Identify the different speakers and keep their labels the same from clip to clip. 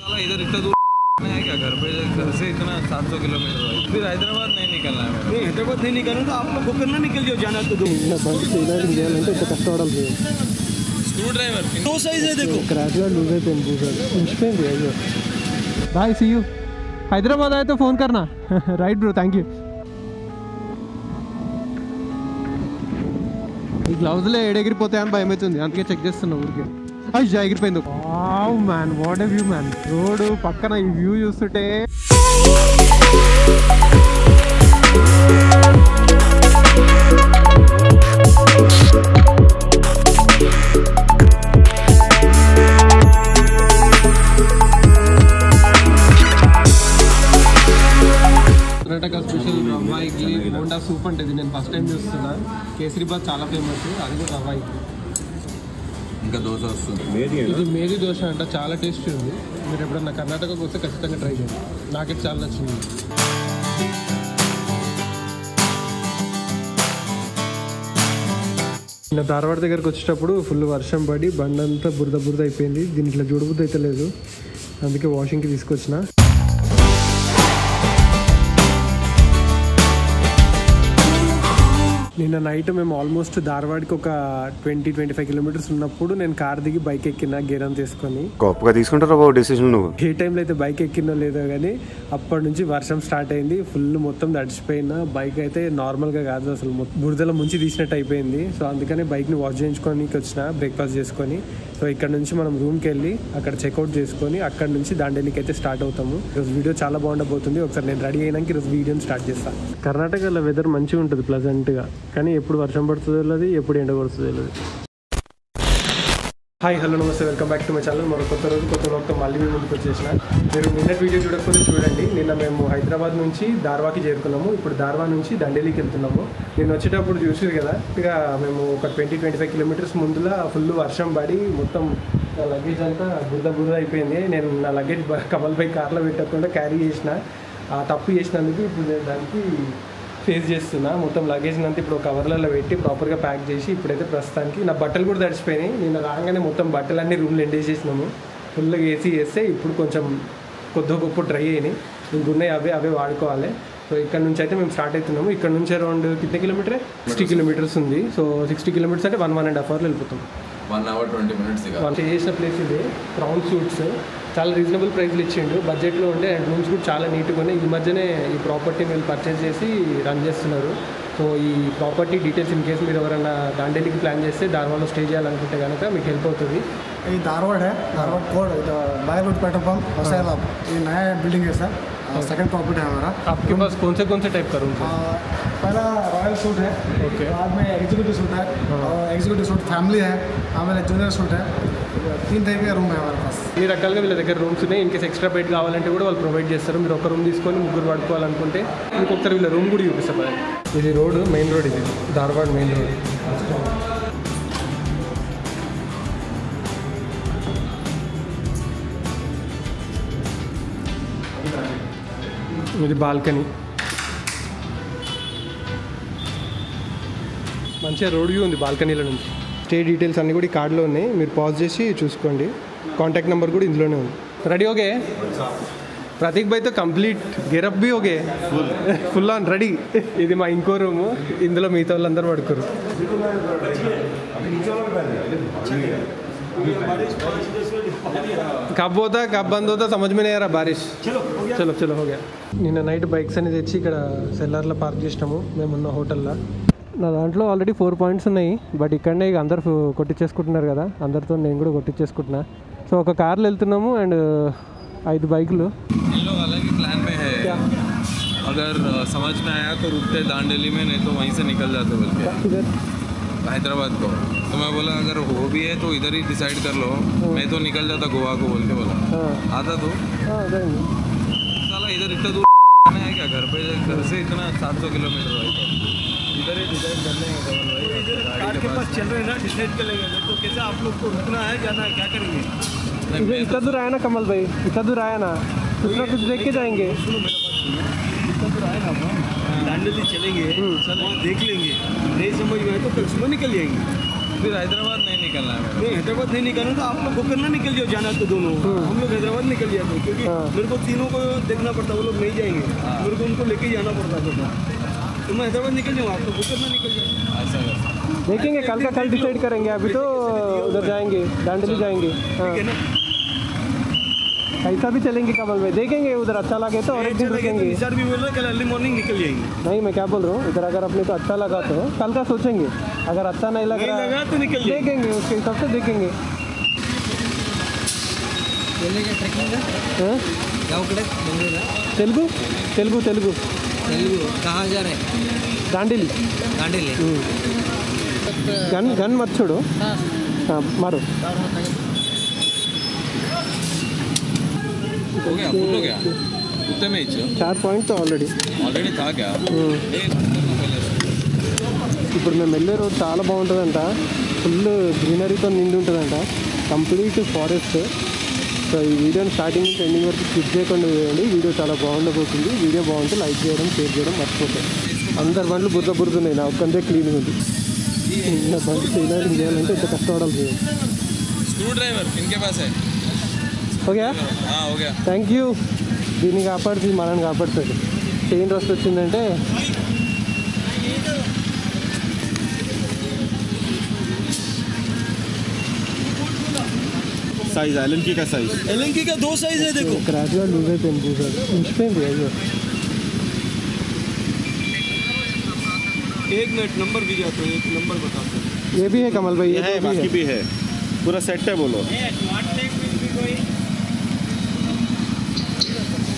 Speaker 1: साला इधर इतना दूर है क्या? घर से इतना 700 किलोमीटर है, फिर हैदराबाद नहीं निकलना है। नहीं हैदराबाद नहीं निकलना तो आप लोग करना निकल जाओ, जाना तो दो कष्ट स्क्रू ड्राइवर दो साइज है देखो। क्रैश गार्ड लूज है
Speaker 2: बाय सी यू। हैदराबाद आए तो फोन करना। Right bro, thank you. ఈ గ్లౌజ్లో ఎగిరిపోతాయని భయం అవుతుంది, అందుకే చెక్ చేస్తున్నా ఊరికి. అయ్యా ఎగిరిపోయింది. Wow man, what a view man. Road పక్కన ఈ వ్యూ చూస్తుంటే కర్ణాటక స్పెషల్ రవ్వ ఇడ్లీ బోండా సూప్ అంటే ఇది నేను ఫస్ట్ టైం చూస్తున్నా. కేసరీబాద్ చాలా ఫేమస్, అది కూడా రవ్వ ఇడ్లీ.
Speaker 1: ఇంకా దోశ వస్తుంది,
Speaker 2: ఇది మేరీ దోశ అంట, చాలా టేస్టీ ఉంది. మీరు ఎప్పుడన్నా కర్ణాటకకు వస్తే ఖచ్చితంగా ట్రై చేయండి, నాకైతే చాలా నచ్చింది. నిన్న ధారవాడ దగ్గరకు వచ్చేటప్పుడు ఫుల్ వర్షం పడి బండంతా బురద బురద అయిపోయింది. దీని ఇట్లా చూడబుద్ధి అయితే లేదు, అందుకే వాషింగ్కి తీసుకొచ్చిన. నిన్న నైట్ మేము ఆల్మోస్ట్ ధారవాడకి ఒక 20-25 కిలోమీటర్స్ ఉన్నప్పుడు నేను కార్ దిగి బైక్ ఎక్కిన గేరం తీసుకొని.
Speaker 3: గొప్పగా తీసుకుంటారు బాబు డెసిషన్ నువ్వు.
Speaker 2: ఏ టైంలో అయితే బైక్ ఎక్కినో లేదో కానీ అప్పటి నుంచి వర్షం స్టార్ట్ అయింది. ఫుల్ మొత్తం తడిచిపోయిన బైక్ అయితే నార్మల్గా కాదు, అసలు బురదలో ముంచి తీసినట్టు అయిపోయింది. సో అందుకని బైక్ని వాష్ చేయించుకోనికి వచ్చిన, బ్రేక్ఫాస్ట్ చేసుకొని. సో ఇక్కడ నుంచి మనం రూమ్కి వెళ్ళి అక్కడ చెక్అవుట్ చేసుకొని అక్కడ నుంచి దాండేలికి అయితే స్టార్ట్ అవుతాము. ఈరోజు వీడియో చాలా బాగుండబోతుంది. ఒకసారి నేను రెడీ అయినాక ఈరోజు వీడియోని స్టార్ట్ చేస్తాను. కర్ణాటకలో వెదర్ మంచిగా ఉంటుంది, ప్లెజెంట్గా. కానీ ఎప్పుడు వర్షం పడుతుందో లేదు, ఎప్పుడు ఎండ పడుతుందో లేదు. హాయ్, హలో, నమస్తే, welcome back to my channel. మరో కొత్త రోజు కొత్త వ్లాగ్తో మళ్ళీ మేము ముందుకు వచ్చేసిన. మీరు నిన్నటి వీడియో చూడకపోతే చూడండి. నిన్న మేము హైదరాబాద్ నుంచి ధార్వాకి చేరుకున్నాము. ఇప్పుడు ధార్వా నుంచి దండేలికి వెళ్తున్నాము. నేను వచ్చేటప్పుడు చూసారు కదా, ఇక మేము ఒక 20-25 కిలోమీటర్స్ ముందులా ఫుల్ వర్షం పడి మొత్తం నా లగేజ్ అంతా బురద బురద అయిపోయింది. నేను నా లగేజ్ కమల్ బైక్ కార్లో పెట్టకుండా క్యారీ చేసిన. ఆ తప్పు చేసినందుకు ఇప్పుడు నేను దానికి ఫేస్ చేస్తున్నా. మొత్తం లగేజ్ అంతా ఇప్పుడు కవర్లలో పెట్టి ప్రాపర్గా ప్యాక్ చేసి ఇప్పుడైతే ప్రస్తుతానికి నా బట్టలు కూడా తడిచిపోయినాయి. నేను రాగానే మొత్తం బట్టలన్నీ రూమ్లో ఎండేసేసినాము. ఫుల్గా ఏసీ వేస్తే ఇప్పుడు కొంచెం కొద్ది గొప్ప డ్రై అయినాయి. ఇంకున్నాయి, అవే వాడుకోవాలి. సో ఇక్కడ నుంచి అయితే మేము స్టార్ట్ అవుతున్నాము. ఇక్కడ నుంచి అరౌండ్ కింద కిలోమీటర్ 60 కిలోమీటర్స్ ఉంది. సో 60 కిలోమీటర్స్ అంటే 1.5 అవర్లో వెళ్ళిపోతాం.
Speaker 1: 1 hour 20 minutes.
Speaker 2: వాళ్ళు చేసిన ప్లేస్ ఇది క్రౌన్ సూట్స్, చాలా రీజనబుల్ ప్రైస్లు ఇచ్చిండు, బడ్జెట్లో ఉండే. అండ్ రూమ్స్ కూడా చాలా నీట్గా ఉన్నాయి. ఈ మధ్యనే ఈ ప్రాపర్టీని వీళ్ళు పర్చేస్ చేసి రన్ చేస్తున్నారు. సో ఈ ప్రాపర్టీ డీటెయిల్స్ ఇన్ కేసు మీరు ఎవరైనా దాండేలికి ప్లాన్ చేస్తే ధార్వాడలో స్టే చేయాలనుకుంటే కనుక మీకు హెల్ప్ అవుతుంది.
Speaker 4: ये धारवाड़ है, धारवाड़ कोड बाय रोड पेट्रोल पंप हौसैला, ये नया बिल्डिंग है सर, सेकंड प्रॉपर्टी है हमारा.
Speaker 2: आपके पास कौन से टाइप का रूम है?
Speaker 4: पहला रॉयल सूट है,
Speaker 2: ओके.
Speaker 4: बाद में एग्जीक्यूटिव सूट है, और एग्जीक्यूटिव सूट फैमिली है, हमारे जूनियर सूट है. 3 तरह का रूम है हमारे पास. ఈ రకాలుగా వీళ్ళ దగ్గర రూమ్స్ ఉన్నాయి. ఇన్కేస్ ఎక్స్ట్రా బెడ్ కావాలంటే కూడా వాళ్ళు ప్రొవైడ్ చేస్తారు. మీరు ఒక రూమ్ తీసుకొని ముగ్గురు పడుకోవాలనుకుంటే ఇంకొకసారి వీళ్ళ రూమ్ కూడా చూపిస్తారు. ఇది రోడ్, మెయిన్ రోడ్, ఇది ధార్వాడ్ మెయిన్ రోడ్. ఇది బాల్కనీ. మంచిగా రోడ్ వ్యూ ఉంది బాల్కనీలో నుంచి. స్టే డీటెయిల్స్ అన్నీ కూడా ఈ కార్డులో ఉన్నాయి, మీరు పాజ్ చేసి చూసుకోండి. కాంటాక్ట్ నెంబర్ కూడా ఇందులోనే ఉంది. రెడీ ఓకే ప్రతీక్ భాయ్తో కంప్లీట్ గెరప్ బి ఓకే, ఫుల్ ఆన్ రెడీ. ఇది మా ఇంకో రూము, ఇందులో మిగతా వాళ్ళందరూ పడుకోరు. కబ్ హోతా కబ్ బంద్ హోతా సమझ में नहीं आ रहा बारिश. చలో हो गया. నిన్న నైట్ బైక్స్ అనేది తెచ్చి ఇక్కడ సెల్లార్లో పార్క్ చేసినాము మేమున్న హోటల్లో. నా దాంట్లో ఆల్రెడీ 4 పాయింట్స్ ఉన్నాయి, బట్ ఇక్కడనే ఇక అందరు కొట్టించేసుకుంటున్నారు కదా, అందరితో నేను కూడా కొట్టించేసుకుంటున్నా. సో ఒక కార్లో వెళ్తున్నాము అండ్ 5 బైకులు.
Speaker 1: अलग ही प्लान में है, अगर समझ में आया तो रुकते दांडेली में, नहीं तो वहीं से निकल जाते बोल के हैदराबाद को. तो मैं बोला अगर हो भी है तो इधर ही डिसाइड कर लो, मैं तो निकल जाता गोवा को बोल के बोला. आता तो साला इधर इतना दूर है क्या? घर से इतना 700 किलोमीटर है, इधर ही डिसाइड कर लेंगे. गाड़ी के पास चल रहे हैं ना, डिसाइड कर लेंगे. तो कैसे आप लोग को रुकना है, जाना है, क्या करेंगे?
Speaker 2: इतना दूर आया ना कमल भाई, इतना दूर आया ना, इतना कुछ देख के जाएंगे.
Speaker 4: इतना दूर आए ना दांडेली चलेंगे, देख लेंगे, नहीं समझ में आए तो कल सुबह निकल जाएंगे.
Speaker 1: फिर हैदराबाद नहीं निकलना है
Speaker 5: नहीं हैदराबाद नहीं निकलना तो आप लोग होकर ना निकल जाओ, जाना तो दोनों हम लोग हैदराबाद निकल जाते क्योंकि मेरे को तीनों को देखना पड़ता, वो लोग नहीं जाएंगे, मेरे को उनको लेके जाना पड़ता है, तो मैं हैदराबाद निकल जाऊँ, आप लोग होकर ना निकल जाए।
Speaker 1: ऐसा
Speaker 4: देखेंगे कल का कल डिसाइड करेंगे, अभी तो उधर जाएंगे, दांडेली जाएंगे। हाँ
Speaker 5: ठीक है ना,
Speaker 4: ऐसा भी चलेंगे कमल भाई, देखेंगे उधर अच्छा लगे तो और एक दिन रुकेंगे।
Speaker 5: सर भी बोल रहे कल अर्ली मॉर्निंग निकल जाएंगे।
Speaker 4: नहीं मैं क्या बोल रहा हूँ, इधर अगर अपने को अच्छा लगा तो कल का सोचेंगे, अगर अच्छा नहीं लग रहा
Speaker 5: लगा तो निकल जाएंगे।
Speaker 4: देखेंगे, उसके हिसाब से देखेंगे। हाँ? तेलुगु तेलुगु तेलुगु
Speaker 6: कहाँ जा रहे हैं?
Speaker 4: दांडेली।
Speaker 6: दांडेली।
Speaker 4: गन गन मत छोड़ो। हाँ मारो।
Speaker 1: हो गया, फुल हो गया उतने में ही
Speaker 4: 4 पॉइंट तो ऑलरेडी
Speaker 1: था क्या?
Speaker 4: ఇప్పుడు మేము వెళ్ళే రోడ్ చాలా బాగుంటుందంట, ఫుల్ గ్రీనరీతో నిండి ఉంటుందంట, కంప్లీట్ ఫారెస్ట్. సో ఈ వీడియోని స్టార్టింగ్ నుంచి ఎండింగ్ వరకు స్కిప్ చేయకుండా వేయండి, వీడియో చాలా బాగుండబోతుంది. వీడియో బాగుంటే లైక్ చేయడం షేర్ చేయడం మర్చిపోతాయి. అందరి బండ్లు బురదబురుతున్నాయి, నా ఒక్కందే క్లీన్గా ఉంది. నా బండి క్లీనింగ్ చేయాలంటే ఇంత కష్టపడాలి.
Speaker 1: स्क्रू ड्राइवर इनके पास है।
Speaker 4: ఓకే
Speaker 1: हाँ हो गया।
Speaker 4: Thank you. దీన్ని కాపాడుతుంది, మనల్ని కాపాడుతుంది. చైన్ రస్ట్ వచ్చిందంటే
Speaker 5: साइज एलएनकी का साइज, एलएनकी का 2 साइज है देखो।
Speaker 4: క్రాష్గా లూజ్ అయిపోయింది, పూసారు ఉంచిపోయింది. అయ్యో
Speaker 5: 1 मिनट नंबर भी जाते हैं, एक नंबर बताते हैं।
Speaker 4: ये भी है कमल भाई, ये
Speaker 5: है
Speaker 4: भी
Speaker 5: बाकी
Speaker 4: है.
Speaker 5: भी है, पूरा सेट है बोलो।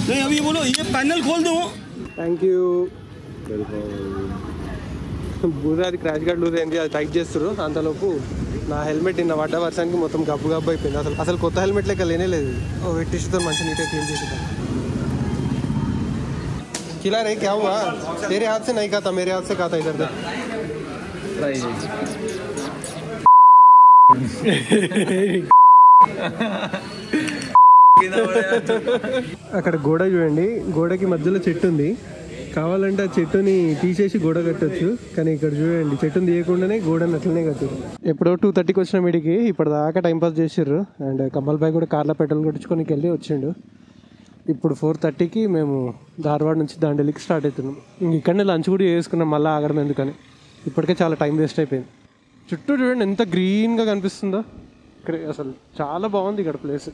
Speaker 5: नहीं अभी बोलो ये पैनल खोल दो।
Speaker 4: Thank you. బూజా అది క్రాష్ గార్డ్ లూజ్ అయింది, అది టైట్ చేస్తారు. అంతలోపు నా హెల్మెట్ నిన్న పడ్డ వర్షానికి మొత్తం గబ్బు గబ్బు అయిపోయింది. అసలు కొత్త హెల్మెట్ లెక్క లేనే లేదు. వెట్ టిష్యూతో మంచిగా నీట్గా క్లీన్ చేసేదా. खिला रहे क्या हुआ? तेरे हाथ से नहीं खाता, मेरे हाथ से खाता. इधर అక్కడ గోడ చూడండి, గోడకి మధ్యలో చెట్టు ఉంది. కావాలంటే ఆ చెట్టుని తీసేసి గోడ కట్టొచ్చు, కానీ ఇక్కడ చూడండి చెట్టుని తీయకుండానే గోడని అట్లనే కట్టారు. ఎప్పుడో 2:30కి వచ్చిన మీడికి ఇప్పుడు దాకా టైంపాస్ చేసిర్రు. అండ్ కమల్ భాయ్ కూడా కార్లో పెట్రోల్ కొట్టించుకొని వెళ్ళి వచ్చిండు. ఇప్పుడు 4:30కి మేము ధార్వాడ్ నుంచి దాండేలికి స్టార్ట్ అవుతున్నాం. ఇక్కడనే లంచ్ కూడా చేసుకున్నాం, మళ్ళీ ఆగడం ఎందుకని. ఇప్పటికే చాలా టైం వేస్ట్ అయిపోయింది. చుట్టూ చూడండి ఎంత గ్రీన్గా కనిపిస్తుందో. ఇక్కడ అసలు చాలా బాగుంది ఇక్కడ ప్లేస్.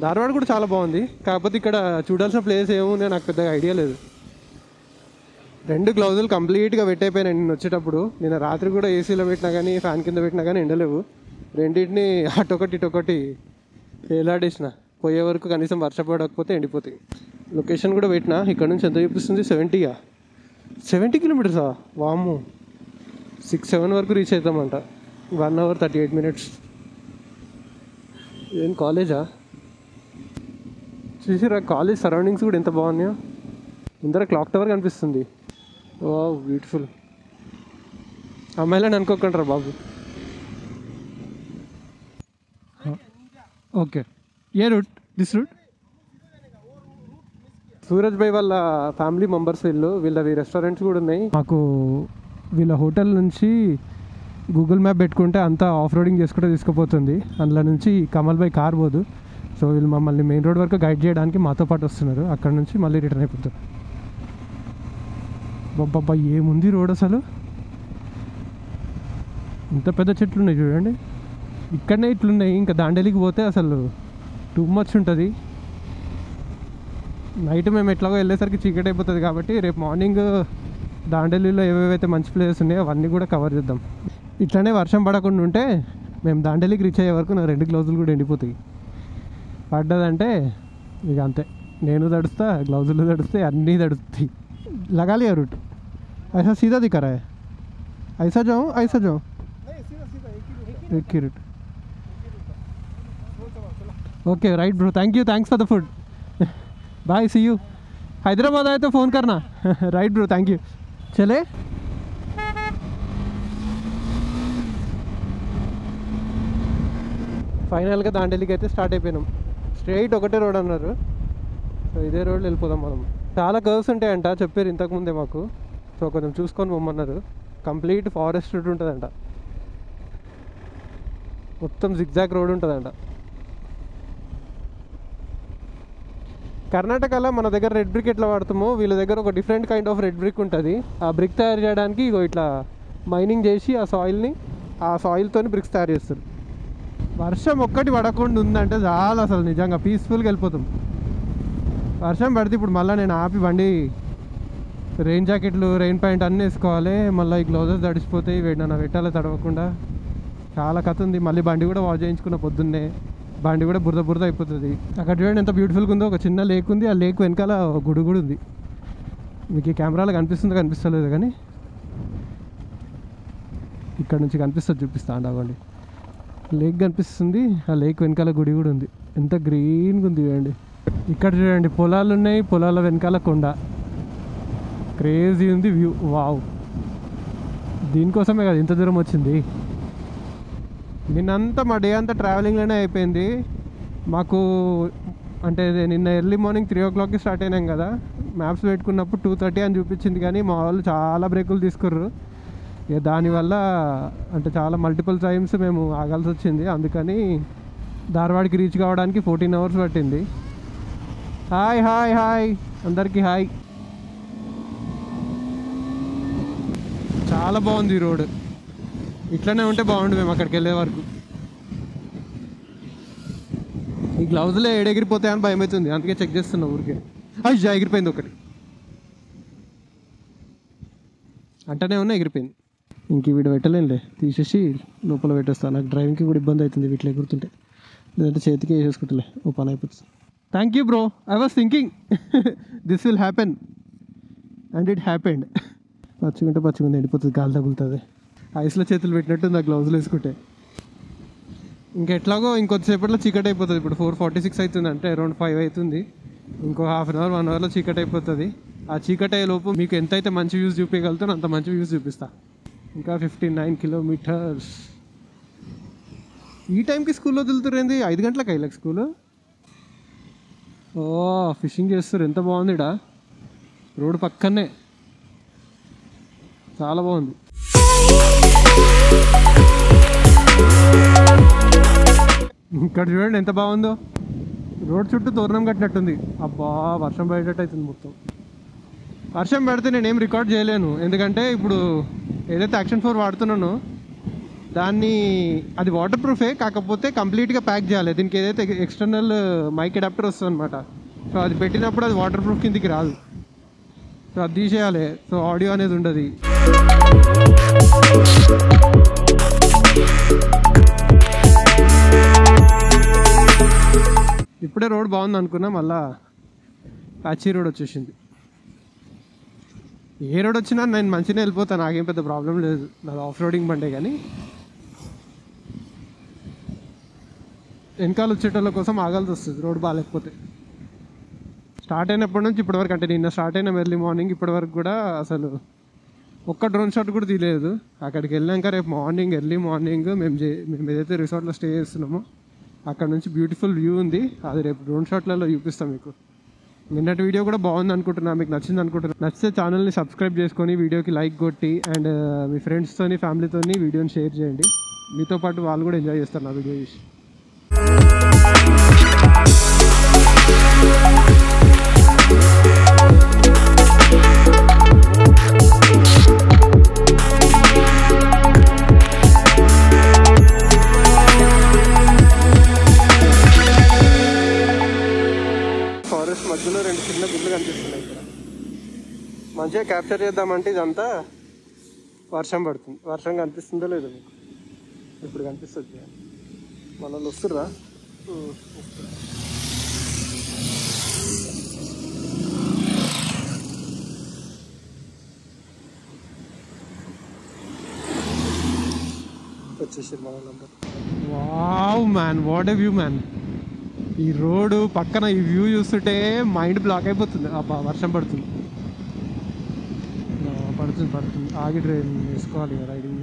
Speaker 4: ధార్వాడ్ కూడా చాలా బాగుంది, కాకపోతే ఇక్కడ చూడాల్సిన ప్లేస్ ఏముంది నాకు పెద్దగా ఐడియా లేదు. 2 గ్లౌజులు కంప్లీట్గా పెట్టయిపోయినాయి నేను వచ్చేటప్పుడు. నిన్న రాత్రి కూడా ఏసీలో పెట్టినా కానీ ఫ్యాన్ కింద పెట్టినా కానీ ఎండలేవు. రెండింటిని అటొకటి వేలాడేసిన. పోయే వరకు కనీసం వర్షపడకపోతే ఎండిపోతాయి. లొకేషన్ కూడా పెట్టినా. ఇక్కడ నుంచి ఎంత చూపిస్తుంది? 70 కిలోమీటర్సా? వాము. 6-7 వరకు రీచ్ అవుతామంట. 1 hour 38 minutes. ఏం కాలేజా? చూసిరా కాలేజ్ సరౌండింగ్స్ కూడా ఎంత బాగున్నాయో. ముందర క్లాక్ టవర్ కనిపిస్తుంది. Oh beautiful. అమ్మాయిలని అనుకోకంటారా బాబు. ఓకే ఏ రూట్? This route. సూరజ్ భాయ్ వాళ్ళ ఫ్యామిలీ మెంబర్స్ వీళ్ళవి రెస్టారెంట్స్ కూడా ఉన్నాయి. మాకు వీళ్ళ హోటల్ నుంచి గూగుల్ మ్యాప్ పెట్టుకుంటే అంతా ఆఫ్ రోడింగ్ చేసుకుంటే తీసుకుపోతుంది. అందులో నుంచి కమల్ భాయ్ కార్ పోదు. సో వీళ్ళు మమ్మల్ని మెయిన్ రోడ్ వరకు గైడ్ చేయడానికి మాతో పాటు వస్తున్నారు. అక్కడ నుంచి మళ్ళీ రిటర్న్ అయిపోతారు. బాబా ఏముంది రోడ్ అసలు. ఇంత పెద్ద చెట్లు ఉన్నాయి చూడండి. ఇక్కడనే ఇట్లున్నాయి. ఇంకా దాండేలికి పోతే అసలు టూ మచ్ ఉంటుంది. నైట్ మేము ఎట్లాగో వెళ్ళేసరికి చీకటి అయిపోతుంది కాబట్టి రేపు మార్నింగ్ దాండేలిలో ఏవేవైతే మంచి ప్లేసెస్ ఉన్నాయో అవన్నీ కూడా కవర్ చేద్దాం. ఇట్లానే వర్షం పడకుండా ఉంటే మేము దాండేలికి రీచ్ అయ్యే వరకు నా 2 గ్లౌజులు కూడా ఎండిపోతాయి. పడ్డదంటే ఇక అంతే, నేను తడుస్తా, గ్లౌజులు తడుస్తాయి, అన్నీ తడుస్తాయి. లగాలి ఆ రూట్. ऐसा सीधा दिखा रहा है. ऐसा जाऊँ एक ही route. Okay right bro, thanks for the food. Bye, see you. Hyderabad आए तो फ़ोन करना. Right bro, thank you. चले ఫైనల్గా దాండేలికి అయితే స్టార్ట్ అయిపోయినాం. స్ట్రైట్ ఒకటే రోడ్ అన్నారు. సో ఇదే రోడ్లో వెళ్ళిపోదాం మనం. చాలా కర్వ్స్ ఉంటాయంట చెప్పారు ఇంతకుముందే మాకు. సో కొంచెం చూసుకొని పొమ్మన్నారు. కంప్లీట్ ఫారెస్ట్ రూట్ ఉంటుందంట. మొత్తం జిగ్జాగ్ రోడ్ ఉంటుందంట. కర్ణాటకలో మన దగ్గర రెడ్ బ్రిక్ ఎట్లా వాడతామో వీళ్ళ దగ్గర ఒక different kind of red brick ఉంటుంది. ఆ బ్రిక్ తయారు చేయడానికి ఇగో ఇట్లా మైనింగ్ చేసి ఆ సాయిల్తోని బ్రిక్స్ తయారు చేస్తారు. వర్షం ఒక్కటి పడకుండా ఉందంటే చాలా అసలు నిజంగా పీస్ఫుల్గా వెళ్ళిపోతాం. వర్షం పడితే ఇప్పుడు మళ్ళీ నేను ఆపి బండి రెయిన్ జాకెట్లు రెయిన్ ప్యాంట్ అన్నీ వేసుకోవాలి. మళ్ళీ ఈ గ్లౌజెస్ తడిసిపోతాయి, వేడిన పెట్టాలి తడవకుండా. చాలా కథ ఉంది. మళ్ళీ బండి కూడా వాష్ చేయించుకున్న పొద్దున్నే. బండి కూడా బురద అయిపోతుంది. అక్కడ చూడండి ఎంత బ్యూటిఫుల్గా ఉందో. ఒక చిన్న లేక్ ఉంది. ఆ లేక్ వెనకాల గుడి కూడా ఉంది. మీకు ఈ కెమెరాలో కనిపిస్తలేదు కానీ ఇక్కడ నుంచి కనిపిస్తుంది, చూపిస్తా అండి. లేక్ కనిపిస్తుంది. ఆ లేక్ వెనకాల గుడి కూడా ఉంది. ఎంత గ్రీన్గా ఉంది చూడండి. ఇక్కడ చూడండి పొలాలు ఉన్నాయి, పొలాల వెనకాల కొండ. క్రేజీ ఉంది వ్యూ. వావ్, దీనికోసమే కదా ఇంత దూరం వచ్చింది. నిన్నంతా మా డే అంతా ట్రావెలింగ్లోనే అయిపోయింది మాకు. అంటే నిన్న ఎర్లీ మార్నింగ్ 3 o'clockకి స్టార్ట్ అయినాం కదా. మ్యాప్స్ పెట్టుకున్నప్పుడు 2:30 అని చూపించింది, కానీ మా వాళ్ళు చాలా బ్రేకులు తీసుకుర్రు. ఇక దానివల్ల అంటే చాలా మల్టిపుల్ టైమ్స్ మేము ఆగాల్సి వచ్చింది. అందుకని ధార్వాడ్కి రీచ్ కావడానికి 14 hours పట్టింది. హాయ్ హాయ్ హాయ్ అందరికీ హాయ్. చాలా బాగుంది ఈ రోడ్. ఇట్లనే ఉంటే బాగుండు మేము అక్కడికి వెళ్ళే వరకు. ఈ గ్లౌజులే ఎగిరిపోతాయని భయం అవుతుంది, అందుకే చెక్ చేస్తున్నా ఊరికే. అయ్యా ఎగిరిపోయింది ఒకటి, అంటనే ఉన్నా ఎగిరిపోయింది. ఇంక వీడు పెట్టలేనులే, తీసేసి లోపల పెట్టేస్తాను. నాకు డ్రైవింగ్కి కూడా ఇబ్బంది అవుతుంది వీటిలో ఎగురుతుంటే. లేదంటే చేతికి వేసేసుకుంటలే, ఓ పని అయిపోతుంది. Thank you bro, I was thinking this will happen and it happened. పచ్చిగుంటే ఎండిపోతుంది, గాలి తగులుతుంది. ఐస్లో చేతులు పెట్టినట్టు నా గ్లౌజులు వేసుకుంటే. ఇంకెట్లాగో ఇంకొద్దిసేపట్లో చీకటి అయిపోతుంది. ఇప్పుడు 4:46 అవుతుంది, అంటే అరౌండ్ 5 అవుతుంది. ఇంకో ½ hour 1 hourలో చీకటి అయిపోతుంది. ఆ చీకటి అయ్యే లోపు మీకు ఎంతైతే మంచి వ్యూస్ చూపించగలుగుతానో అంత మంచి వ్యూస్ చూపిస్తా. ఇంకా 59 kilometers. ఈ టైంకి స్కూల్లో వదులుతురేంది? 5 గంటలకు అయ్యలేక స్కూలు. ఓ ఫిషింగ్ చేస్తారు, ఎంత బాగుంది ఇడా. రోడ్డు పక్కనే చాలా బాగుంది. ఇక్కడ చూడండి ఎంత బాగుందో. రోడ్ చుట్టూ తోరణం కట్టినట్టుంది. అబ్బా వర్షం పడేటట్టు అవుతుంది మొత్తం. వర్షం పడితే నేనేం రికార్డ్ చేయలేను, ఎందుకంటే ఇప్పుడు ఏదైతే యాక్షన్ 4 వాడుతున్నానో దాన్ని అది వాటర్ ప్రూఫే, కాకపోతే కంప్లీట్గా ప్యాక్ చేయాలి. దీనికి ఏదైతే ఎక్స్టర్నల్ మైక్ అడాప్టర్ వస్తుంది అనమాట. సో అది పెట్టినప్పుడు అది వాటర్ ప్రూఫ్ కిందికి రాదు. సో అది తీసేయాలి. సో ఆడియో అనేది ఉండదు. ఇప్పుడే రోడ్ బాగుంది అనుకున్నా, మళ్ళా ప్యాచీ రోడ్ వచ్చేసింది. ఏ రోడ్ వచ్చినా నేను మంచిగా వెళ్ళిపోతాను, నాకేం పెద్ద ప్రాబ్లం లేదు. నాది ఆఫ్ రోడింగ్ బండే. కానీ వెనకాల వచ్చేటోళ్ళ కోసం ఆగాల్సి వస్తుంది రోడ్ బాగాలేకపోతే. స్టార్ట్ అయినప్పటి నుంచి ఇప్పటివరకు, అంటే నిన్న స్టార్ట్ అయిన ఎర్లీ మార్నింగ్ ఇప్పటివరకు కూడా అసలు ఒక్క డ్రోన్ షాట్ కూడా తీయలేదు. అక్కడికి వెళ్ళాక రేపు మార్నింగ్ ఎర్లీ మార్నింగ్ మేము ఏదైతే రిసార్ట్లో స్టే చేస్తున్నామో అక్కడ నుంచి బ్యూటిఫుల్ వ్యూ ఉంది. అది రేపు డ్రోన్ షాట్లలో చూపిస్తాం మీకు. నిన్నటి వీడియో కూడా బాగుంది అనుకుంటున్నా, మీకు నచ్చింది అనుకుంటున్నా. నచ్చితే ఛానల్ని సబ్స్క్రైబ్ చేసుకొని వీడియోకి లైక్ కొట్టి అండ్ మీ ఫ్రెండ్స్తోని ఫ్యామిలీతోని వీడియోని షేర్ చేయండి. మీతో పాటు వాళ్ళు కూడా ఎంజాయ్ చేస్తారు నా వీడియో చూసి. ఫారెస్ట్ మధ్యలో 2 చిన్న గుళ్ళు కనిపిస్తున్నాయి. ఇక్కడ మంచిగా క్యాప్చర్ చేద్దామంటే ఇదంతా వర్షం పడుతుంది. వర్షం కనిపిస్తుందో లేదో మీకు? ఇప్పుడు కనిపిస్తుంది. మన వాళ్ళు వస్తుర్రా? వచ్చేసారు మన వాళ్ళందరూ. Wow man, what a view man. ఈ రోడ్డు పక్కన ఈ వ్యూ చూస్తుంటే మైండ్ బ్లాక్ అయిపోతుంది. అబ్బా వర్షం పడుతుంది. ఆగి ట్రైన్ వేసుకోవాలి, రైడింగ్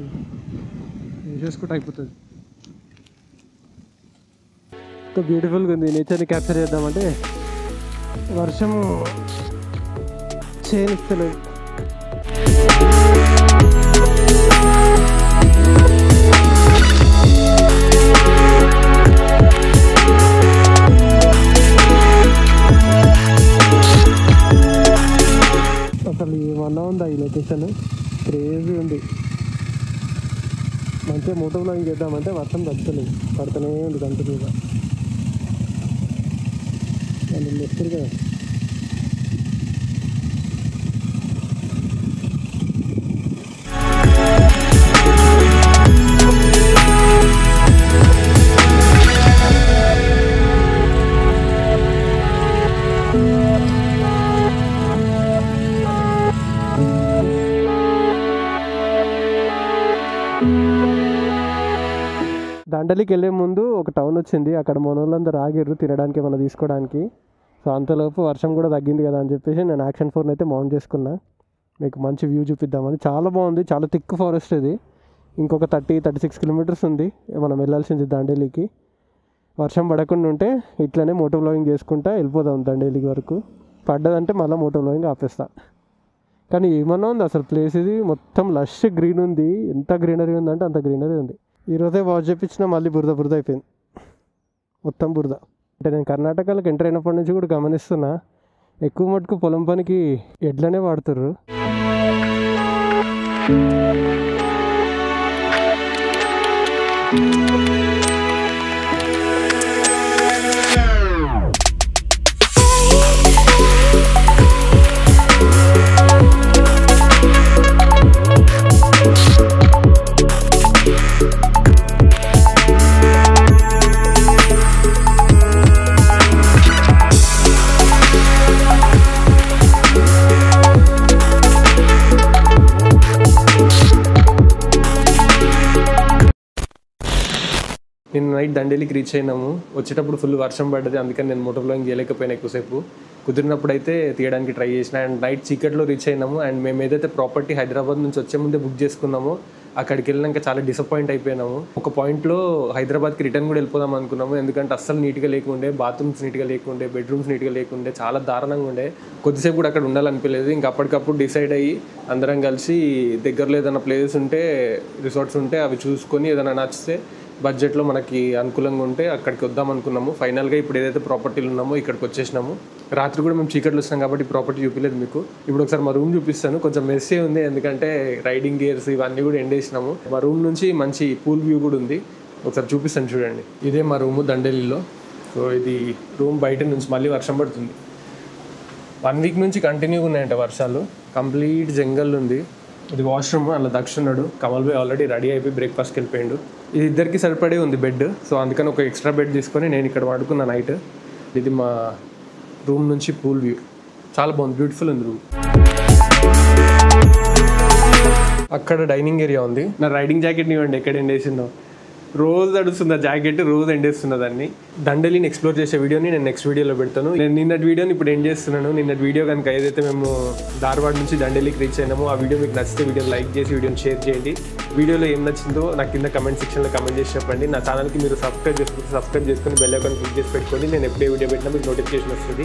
Speaker 4: వేసేసుకుంటే అయిపోతుంది. ఇంకా బ్యూటిఫుల్గా ఉంది. నేచర్ని క్యాప్చర్ చేద్దామంటే వర్షం చేయనిస్తలేదు. బాగుందా ఈ లొకేషన్? క్రేజీ ఉంది. మంచిగా మోటో వ్లాగింగ్ చేద్దామంటే వర్షం తగ్గలేదు, పడుతూనే ఉంది కంటిన్యూగా. వాళ్ళు వస్తారు కదా. దండలికి వెళ్ళే ముందు ఒక టౌన్ వచ్చింది, అక్కడ మనోళ్ళందరూ ఆగిర్రు తినడానికి ఏమైనా తీసుకోవడానికి. సో అంతలోపు వర్షం కూడా తగ్గింది కదా అని చెప్పేసి నేను యాక్షన్ 4 అయితే మౌంట్ చేసుకున్నా, మీకు మంచి వ్యూ చూపిద్దామని. చాలా బాగుంది, చాలా థిక్ ఫారెస్ట్ ఇది. ఇంకొక 36 కిలోమీటర్స్ ఉంది మనం వెళ్ళాల్సింది దండేలికి. వర్షం పడకుండా ఉంటే ఇట్లనే మోటో వ్లాగింగ్ చేసుకుంటా వెళ్ళిపోదాం దండేలికి వరకు. పడ్డదంటే మళ్ళీ మోటో వ్లాగింగ్ ఆపేస్తా. కానీ ఏమన్నా ఉంది అసలు ప్లేస్, ఇది మొత్తం లష్ గ్రీన్ ఉంది. ఎంత గ్రీనరీ ఉందంటే అంత గ్రీనరీ ఉంది. ఈరోజే వాచ్ చేపించినా మళ్ళీ బురద అయిపోయింది, మొత్తం బురద. అంటే నేను కర్ణాటకలోకి ఎంటర్ అయినప్పటి నుంచి కూడా గమనిస్తున్నా, ఎక్కువ మటుకు పొలం పనికి ఎడ్లనే వాడుతుర్రు. నేను నైట్ దండేలికి రీచ్ అయినాము. వచ్చేటప్పుడు ఫుల్ వర్షం పడ్డది, అందుకని నేను మోటో వ్లాగింగ్ చేయలేకపోయినా ఎక్కువసేపు. కుదిరినప్పుడు అయితే తీయడానికి ట్రై చేసిన. అండ్ నైట్ చీకట్లో రీచ్ అయినాము. అండ్ మేము ఏదైతే ప్రాపర్టీ హైదరాబాద్ నుంచి వచ్చే ముందే బుక్ చేసుకున్నామో అక్కడికి వెళ్ళినాక చాలా డిసప్పాయింట్ అయిపోయినాము. ఒక పాయింట్లో హైదరాబాద్కి రిటర్న్ కూడా వెళ్ళిపోదాం అనుకున్నాము, ఎందుకంటే అస్సలు నీట్గా లేకుండే, బాత్రూమ్స్ నీట్గా లేకుండే, బెడ్రూమ్స్ నీట్గా లేకుండే, చాలా దారుణంగా ఉండే. కొద్దిసేపు కూడా అక్కడ ఉండాలనిపించలేదు. ఇంకా అప్పటికప్పుడు డిసైడ్ అయ్యి అందరం కలిసి దగ్గరలో ఏదైనా ప్లేసెస్ ఉంటే, రిసార్ట్స్ ఉంటే అవి చూసుకొని ఏదైనా నచ్చితే బడ్జెట్లో మనకి అనుకూలంగా ఉంటే అక్కడికి వద్దాం అనుకున్నాము. ఫైనల్గా ఇప్పుడు ఏదైతే ప్రాపర్టీలు ఉన్నామో ఇక్కడికి వచ్చేసినాము. రాత్రి కూడా మేము చీకట్లు వచ్చినాం కాబట్టి ప్రాపర్టీ చూపించలేదు మీకు. ఇప్పుడు ఒకసారి మా రూమ్ చూపిస్తాను. కొంచెం మెస్సీ ఉంది, ఎందుకంటే రైడింగ్ గేర్స్ ఇవన్నీ కూడా ఎండేసినాము. మా రూమ్ నుంచి మంచి పూల్ వ్యూ కూడా ఉంది, ఒకసారి చూపిస్తాను చూడండి. ఇదే మా రూము దండేలిలో. సో ఇది రూమ్ బయట నుంచి. మళ్ళీ వర్షం పడుతుంది, 1 వీక్ నుంచి కంటిన్యూగా ఉన్నాయంట వర్షాలు. కంప్లీట్ జంగల్ ఉంది. ఇది వాష్రూమ్, అలా దక్షిణుడు కమల్ భాయ్ ఆల్రెడీ రెడీ అయిపోయి బ్రేక్ఫాస్ట్కి వెళ్ళిపోయాడు. ఇది ఇద్దరికి సరిపడే ఉంది బెడ్, సో అందుకని ఒక ఎక్స్ట్రా బెడ్ తీసుకొని నేను ఇక్కడ పడుకున్నా నైట్. ఇది మా రూమ్ నుంచి పూల్ వ్యూ, చాలా బాగుంది, బ్యూటిఫుల్ ఉంది రూమ్. అక్కడ డైనింగ్ ఏరియా ఉంది. నా రైడింగ్ జాకెట్ని ఇవ్వండి, ఎక్కడ ఎండేసిందో. రోజు తడుస్తుంది ఆ జాకెట్, రోజు ఎండేస్తున్నా దాన్ని. దండేలిని ఎక్స్ప్లోర్ చేసే వీడియోని నేను నెక్స్ట్ వీడియోలో పెడతాను. నేను నిన్నటి వీడియోని ఇప్పుడు ఎండ్ చేస్తున్నాను. నిన్నటి వీడియో కనుక ఏదైతే మేము ధార్వాడ్ నుంచి దండేలికి రీచ్ అయినామో ఆ వీడియో మీకు నచ్చితే వీడియోని లైక్ చేసి వీడియోని షేర్ చేయండి. వీడియోలో ఏం నచ్చిందో నాకు కింద కమెంట్ సెక్షన్లో కమెంట్ చేసి చెప్పండి. నా ఛానల్కి మీరు సబ్స్క్రైబ్ చేసుకొని బెల్ ఐకాన్ క్లిక్ చేసి పెట్టుకోండి. నేను ఎప్పుడే వీడియో పెట్టినా మీకు నోటిఫికేషన్ వస్తుంది.